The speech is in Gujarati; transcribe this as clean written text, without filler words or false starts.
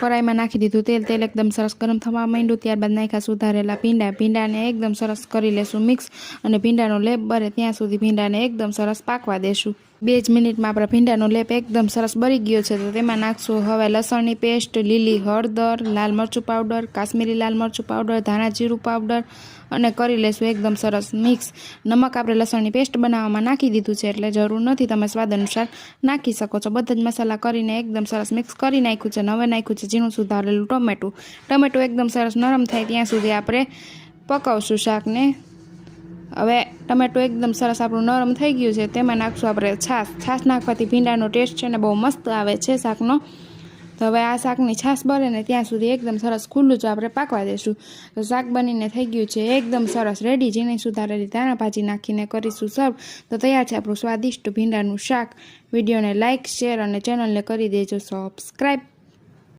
કડાઈમાં નાખી દીધું તેલ. તેલ એકદમ સરસ ગરમ થવા માંડ્યું. ત્યારબાદ નાખ્યા સુધારેલા ભીંડા. ભીંડાને એકદમ સરસ કરી લેશું મિક્સ, અને ભીંડાનો લેપ બરે ત્યાં સુધી ભીંડાને એકદમ સરસ પાકવા દેશું. 2 જ મિનિટમાં આપણા ભીંડાનો લેપ એકદમ સરસ બરી ગયો છે. તો તેમાં નાખશું હવે લસણની પેસ્ટ, લીલી હળદર, લાલ મરચું પાવડર, કાશ્મીરી લાલ મરચું પાવડર, ધાણા જીરું પાવડર, અને કરી લેશું એકદમ સરસ મિક્સ. નમક આપણે લસણની પેસ્ટ બનાવવામાં નાખી દીધું છે એટલે જરૂર નથી, તમે સ્વાદ અનુસાર નાખી શકો છો. બધા જ મસાલા કરીને એકદમ સરસ મિક્સ કરી નાખ્યું છે. હવે નાખ્યું છે ઝીણું સુધારેલું ટમેટું. ટમેટું એકદમ સરસ નરમ થાય ત્યાં સુધી આપણે પકાવશું શાકને. હવે ટમેટું એકદમ સરસ આપણું નરમ થઈ ગયું છે. તેમાં નાખશું આપણે છાશ. છાશ નાખવાથી ભીંડાનો ટેસ્ટ છે ને બહુ મસ્ત આવે છે શાકનો. તો હવે આ શાકની છાશ બને ને ત્યાં સુધી એકદમ સરસ ખુલ્લું જ આપણે પાકવા દઈશું. તો શાક બનીને થઈ ગયું છે એકદમ સરસ રેડી. ઝીણી સુધારેલી ધાણા ભાજી નાખીને કરીશું સર્વ. તો તૈયાર છે આપણું સ્વાદિષ્ટ ભીંડાનું શાક. વિડીયોને લાઇક, શેર અને ચેનલને કરી દેજો સબસ્ક્રાઈબ.